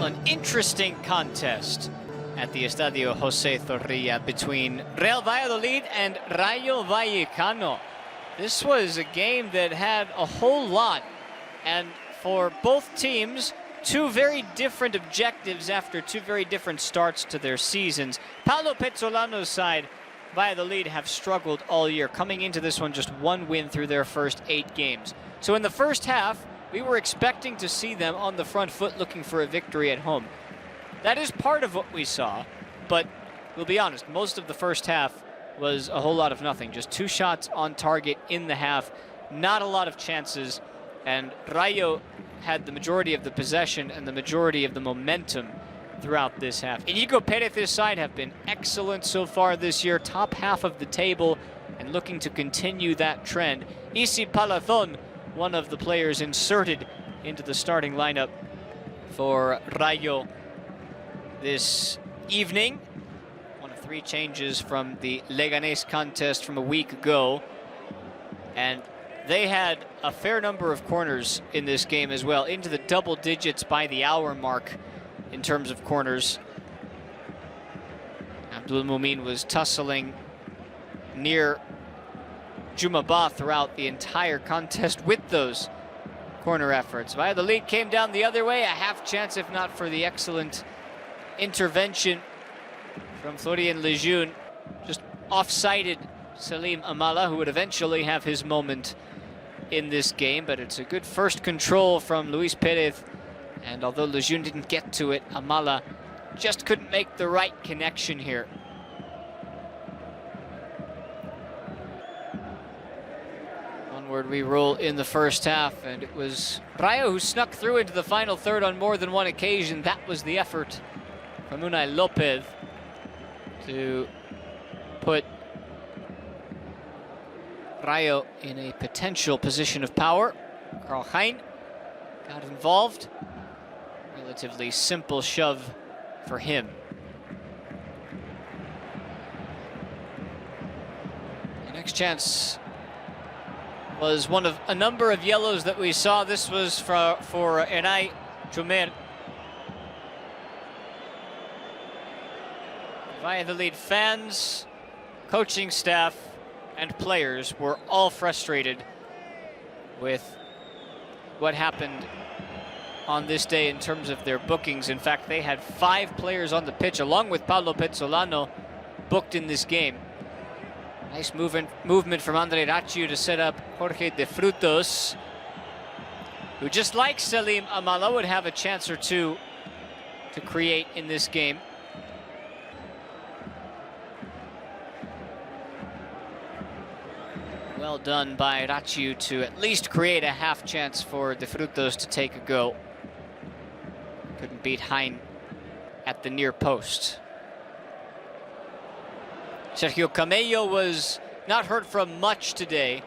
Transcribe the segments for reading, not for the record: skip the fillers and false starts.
an interesting contest at the Estadio José Zorrilla between Real Valladolid and Rayo Vallecano. This was a game that had a whole lot, and for both teams, two very different objectives after two very different starts to their seasons. Paulo Pezzolano's side, Valladolid, have struggled all year, coming into this one just one win through their first 8 games. So in the first half, we were expecting to see them on the front foot looking for a victory at home. That is part of what we saw, but we'll be honest, most of the first half was a whole lot of nothing. Just 2 shots on target in the half, not a lot of chances, and Rayo had the majority of the possession and the majority of the momentum throughout this half. Inigo Perez's side have been excellent so far this year, top half of the table, and looking to continue that trend. Isi Palazón, one of the players inserted into the starting lineup for Rayo this evening. One of 3 changes from the Leganés contest from a week ago. And they had a fair number of corners in this game as well, into the double digits by the hour mark in terms of corners. Abdul Mumin was tussling near Jumaba throughout the entire contest with those corner efforts. Valladolid came down the other way, a half chance if not for the excellent intervention from Florian Lejeune. Just off-sided Salim Amala, who would eventually have his moment in this game, but it's a good first control from Luis Perez, and although Lejeune didn't get to it, Amala just couldn't make the right connection here. Onward we roll in the first half, and it was Rayo who snuck through into the final third on more than one occasion. That was the effort from Unai Lopez to put Rayo in a potential position of power. Karl Hein got involved. Relatively simple shove for him. The next chance was one of a number of yellows that we saw. This was for Enai Jumer. Valladolid fans, coaching staff, and players were all frustrated with what happened on this day in terms of their bookings. In fact, they had 5 players on the pitch, along with Paulo Pezzolano, booked in this game. Nice movement from Andre Raciu to set up Jorge de Frutos, who, just like Salim Amala, would have a chance or two to create in this game. Well done by Raciu to at least create a half chance for De Frutos to take a go. Couldn't beat Hein at the near post. Sergio Camello was not heard from much today,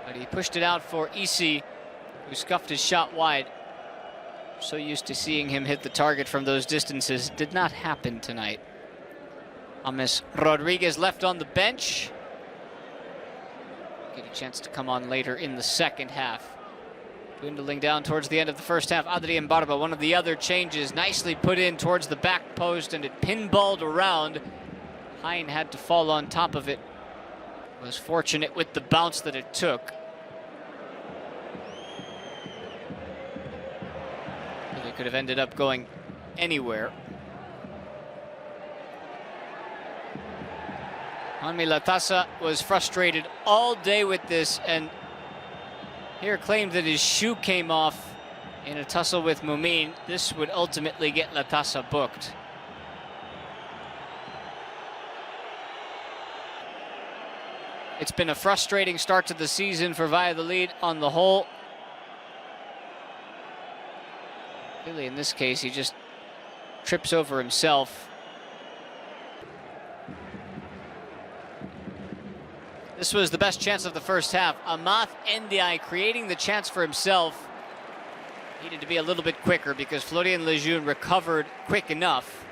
but he pushed it out for Isi, who scuffed his shot wide. So used to seeing him hit the target from those distances. Did not happen tonight. James Rodriguez left on the bench. Get a chance to come on later in the second half. Dwindling down towards the end of the first half, Adrian Barba, one of the other changes, nicely put in towards the back post, and it pinballed around. Hein had to fall on top of it. Was fortunate with the bounce that it took. Really could have ended up going anywhere. Juanmi Latasa was frustrated all day with this, and here claimed that his shoe came off in a tussle with Mumin. This would ultimately get Latasa booked. It's been a frustrating start to the season for Valladolid on the whole. Really, in this case, he just trips over himself. This was the best chance of the first half. Amath Ndiaye creating the chance for himself. Needed to be a little bit quicker because Florian Lejeune recovered quick enough.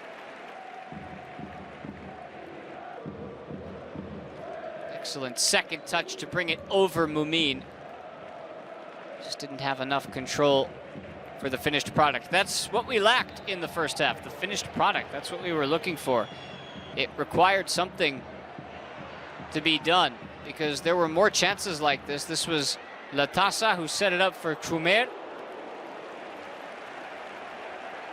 Excellent second touch to bring it over Mumin. Just didn't have enough control for the finished product. That's what we lacked in the first half, the finished product. That's what we were looking for. It required something to be done because there were more chances like this. This was Latasa who set it up for Trumer.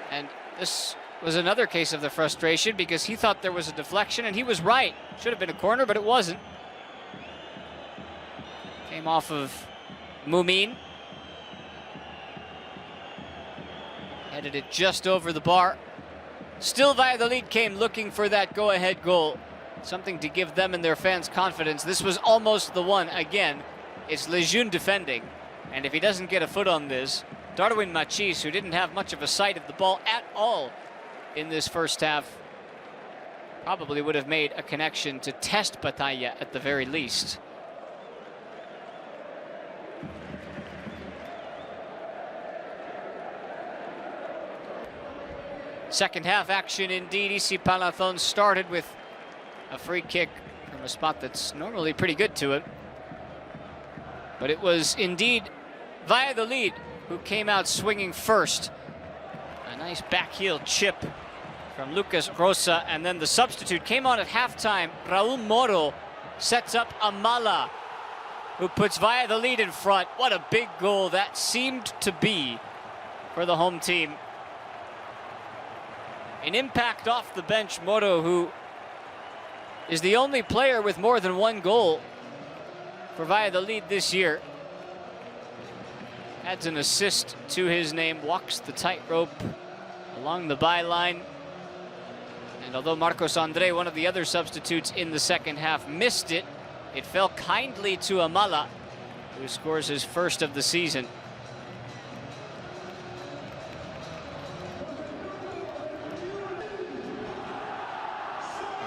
And this was another case of the frustration because he thought there was a deflection and he was right. Should have been a corner, but it wasn't. Came off of Mumin. Headed it just over the bar. Still, Valladolid came looking for that go-ahead goal. Something to give them and their fans confidence. This was almost the one. Again, it's Lejeune defending. And if he doesn't get a foot on this, Darwin Machis, who didn't have much of a sight of the ball at all in this first half, probably would have made a connection to test Batalla at the very least. Second half action indeed. EC Palathon started with a free kick from a spot that's normally pretty good to it. But it was indeed Valladolid who came out swinging first. A nice backheel chip from Lucas Rosa, and then the substitute came on at halftime. Raul Moro sets up Amala, who puts Valladolid in front. What a big goal that seemed to be for the home team. An impact off the bench, Moro, who is the only player with more than one goal for Valladolid this year. Adds an assist to his name, walks the tightrope along the byline. And although Marcos Andre, one of the other substitutes in the second half, missed it, it fell kindly to Amala, who scores his first of the season.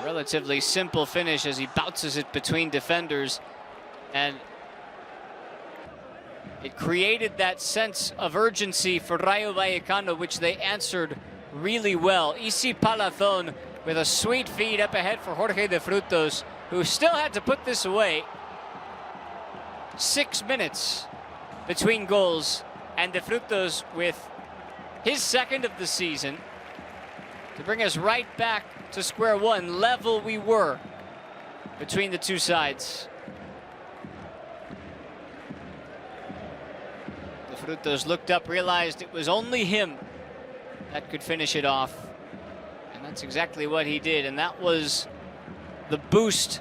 A relatively simple finish as he bounces it between defenders, and it created that sense of urgency for Rayo Vallecano, which they answered really well. EC Palathon with a sweet feed up ahead for Jorge de Frutos, who still had to put this away. 6 minutes between goals, and de Frutos with his second of the season to bring us right back to square one. Level we were between the two sides. De Frutos looked up, realized it was only him that could finish it off. And that's exactly what he did. And that was the boost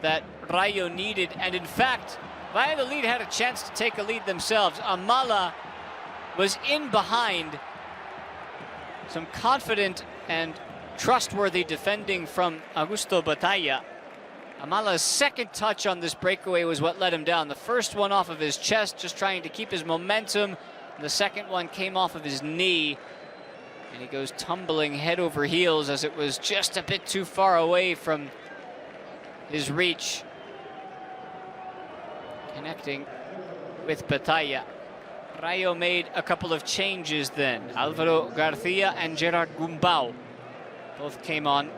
that Rayo needed. And in fact, Valladolid had a chance to take a lead themselves. Amala was in behind. Some confident and trustworthy defending from Augusto Batalla. Amala's second touch on this breakaway was what let him down. The first one off of his chest, just trying to keep his momentum. The second one came off of his knee. And he goes tumbling head over heels as it was just a bit too far away from his reach. Connecting with Batalla. Rayo made a couple of changes then. Alvaro Garcia and Gerard Gumbau both came on.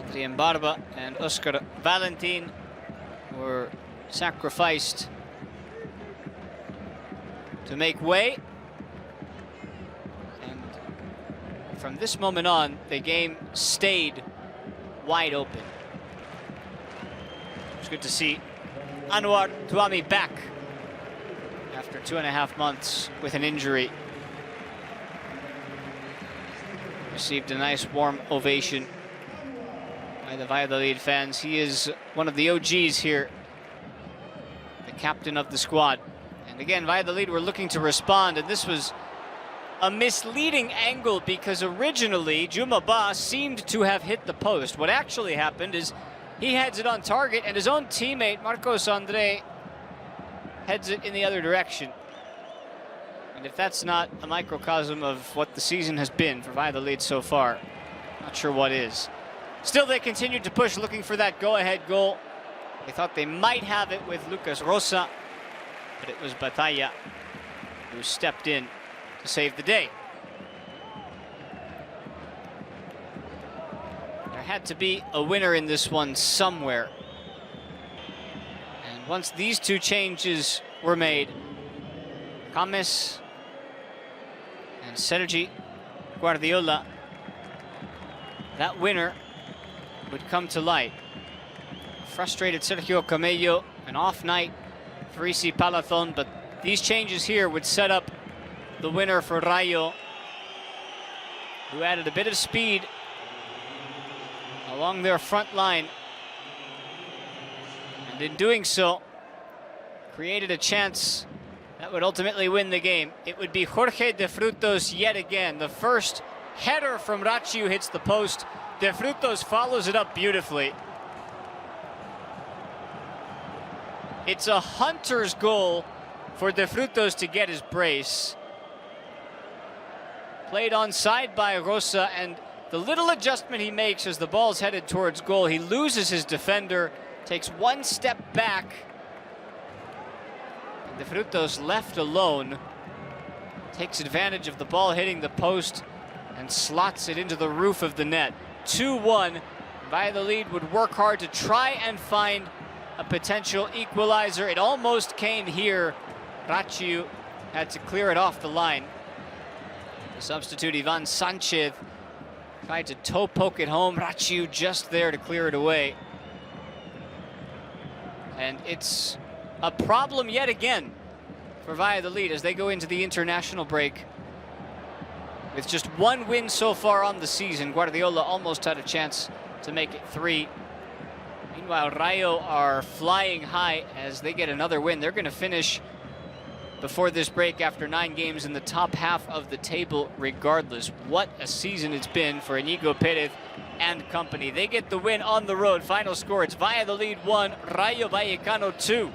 Adrian Barba and Oscar Valentin were sacrificed to make way. And from this moment on, the game stayed wide open. It's good to see Anwar Tuami back after 2.5 months with an injury. Received a nice warm ovation by the Valladolid fans. He is one of the OGs here, the captain of the squad. And again, Valladolid were looking to respond, and this was a misleading angle because originally Juma Ba seemed to have hit the post. What actually happened is he heads it on target, and his own teammate, Marcos Andre, heads it in the other direction. And if that's not a microcosm of what the season has been for Valladolid so far, not sure what is. Still, they continued to push, looking for that go-ahead goal. They thought they might have it with Lucas Rosa, but it was Batalla who stepped in to save the day. There had to be a winner in this one somewhere. And once these two changes were made, James and Sergi Guardiola. That winner would come to light. Frustrated Sergio Camello, an off night for Isi Palathon, but these changes here would set up the winner for Rayo, who added a bit of speed along their front line, and in doing so created a chance that would ultimately win the game. It would be Jorge de Frutos yet again. The first header from Rayo hits the post. De Frutos follows it up beautifully. It's a hunter's goal for De Frutos to get his brace. Played onside by Rosa, and the little adjustment he makes as the ball's headed towards goal, he loses his defender, takes one step back. De Frutos, left alone, takes advantage of the ball hitting the post and slots it into the roof of the net. 2-1. Valladolid would work hard to try and find a potential equalizer. It almost came here. Rayo had to clear it off the line. The substitute Ivan Sanchez tried to toe poke it home. Rayo just there to clear it away. And it's a problem yet again for Valladolid as they go into the international break with just one win so far on the season. Guardiola almost had a chance to make it 3. Meanwhile, Rayo are flying high as they get another win. They're going to finish before this break after 9 games in the top half of the table regardless. What a season it's been for Inigo Perez and company. They get the win on the road. Final score, it's Valladolid 1, Rayo Vallecano 2.